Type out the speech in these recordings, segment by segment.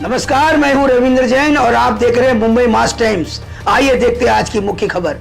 नमस्कार, मैं हूं रविंद्र जैन और आप देख रहे हैं मुंबई मास टाइम्स। आइए देखते हैं आज की मुख्य खबर।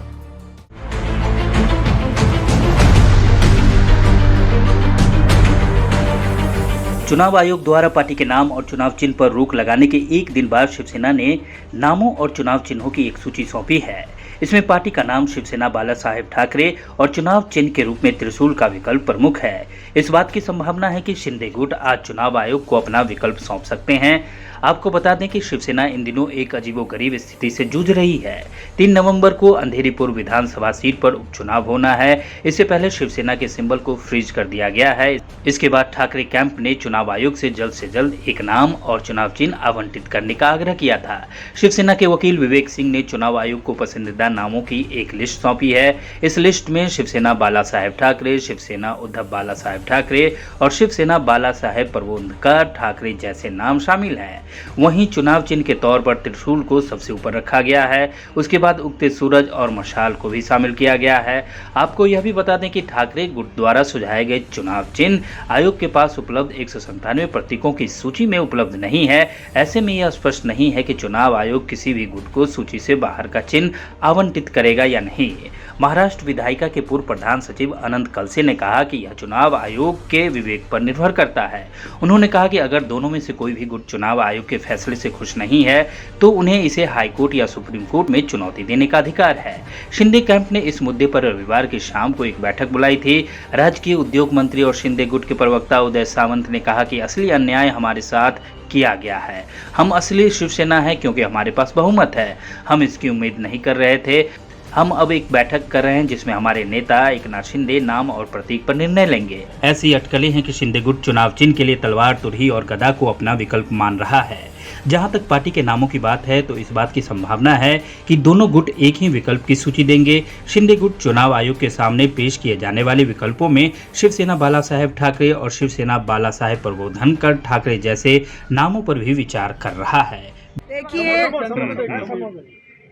चुनाव आयोग द्वारा पार्टी के नाम और चुनाव चिन्ह पर रोक लगाने के एक दिन बाद शिवसेना ने नामों और चुनाव चिन्हों की एक सूची सौंपी है। इसमें पार्टी का नाम शिवसेना बाला साहेब ठाकरे और चुनाव चिन्ह के रूप में त्रिशूल का विकल्प प्रमुख है। इस बात की संभावना है कि शिंदे गुट आज चुनाव आयोग को अपना विकल्प सौंप सकते हैं। आपको बता दें कि शिवसेना इन दिनों एक अजीबोगरीब स्थिति से जूझ रही है। 3 नवंबर को अंधेरीपुर विधानसभा सीट पर उपचुनाव होना है। इससे पहले शिवसेना के सिंबल को फ्रीज कर दिया गया है। इसके बाद ठाकरे कैंप ने चुनाव आयोग से जल्द एक नाम और चुनाव चिन्ह आवंटित करने का आग्रह किया था। शिवसेना के वकील विवेक सिंह ने चुनाव आयोग को पसंदीदा नामों की एक लिस्ट सौंपी है। इस लिस्ट में शिवसेना बाला साहेब ठाकरे, शिवसेना उद्धव बाला साहेब ठाकरे और शिवसेना बाला साहेब प्रबोधनकार ठाकरे जैसे नाम शामिल हैं। वहीं चुनाव चिन्ह के तौर पर त्रिशूल को सबसे ऊपर रखा गया है। उसके बाद उगते सूरज और मशाल को भी शामिल किया गया है। आपको यह भी बता दें कि ठाकरे गुट द्वारा सुझाए गए चुनाव चिन्ह आयोग के पास उपलब्ध 197 प्रतीकों की सूची में उपलब्ध नहीं है। ऐसे में यह स्पष्ट नहीं है कि चुनाव आयोग किसी भी गुट को सूची से बाहर का चिन्ह आवंटित करेगा या नहीं। महाराष्ट्र विधायिका के पूर्व प्रधान सचिव अनंत कलसे ने कहा कि यह चुनाव आयोग के विवेक पर निर्भर करता है। उन्होंने कहा कि अगर दोनों में से कोई भी गुट चुनाव आयोग के फैसले से खुश नहीं है तो उन्हें इसे हाईकोर्ट या सुप्रीम कोर्ट में चुनौती देने का अधिकार है। शिंदे कैंप ने इस मुद्दे पर रविवार की शाम को एक बैठक बुलाई थी। राज्य के उद्योग मंत्री और शिंदे गुट के प्रवक्ता उदय सामंत ने कहा कि असली अन्याय हमारे साथ किया गया है। हम असली शिवसेना है क्योंकि हमारे पास बहुमत है। हम इसकी उम्मीद नहीं कर रहे थे। हम अब एक बैठक कर रहे हैं जिसमें हमारे नेता एकनाथ शिंदे नाम और प्रतीक पर निर्णय लेंगे। ऐसी अटकलें हैं कि शिंदे गुट चुनाव चिन्ह के लिए तलवार, तुरही और गदा को अपना विकल्प मान रहा है। जहां तक पार्टी के नामों की बात है तो इस बात की संभावना है कि दोनों गुट एक ही विकल्प की सूची देंगे। शिंदे गुट चुनाव आयोग के सामने पेश किए जाने वाले विकल्पों में शिवसेना बाला साहेब ठाकरे और शिवसेना बाला साहेब प्रबोधनकर ठाकरे जैसे नामों पर भी विचार कर रहा है।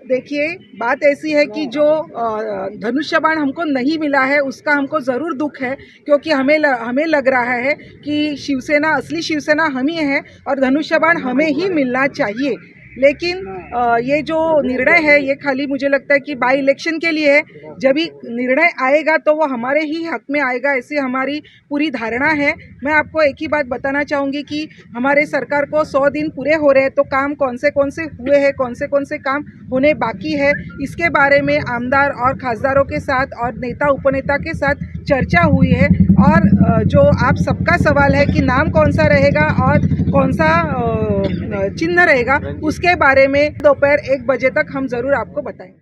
देखिए, बात ऐसी है कि जो धनुष्य बाण हमको नहीं मिला है उसका हमको ज़रूर दुख है, क्योंकि हमें लग रहा है कि शिवसेना, असली शिवसेना हम ही है और धनुष्य बाण हमें ही मिलना चाहिए। लेकिन ये जो निर्णय है ये खाली मुझे लगता है कि बाई इलेक्शन के लिए है। जब भी निर्णय आएगा तो वो हमारे ही हक में आएगा, ऐसी हमारी पूरी धारणा है। मैं आपको एक ही बात बताना चाहूँगी कि हमारे सरकार को 100 दिन पूरे हो रहे हैं, तो काम कौन से हुए हैं, कौन से काम होने बाकी है, इसके बारे में आमदार और खासदारों के साथ और नेता उपनेता के साथ चर्चा हुई है। और जो आप सबका सवाल है कि नाम कौन सा रहेगा और कौन सा चिन्ह रहेगा, उसके बारे में दोपहर 1 बजे तक हम ज़रूर आपको बताएंगे।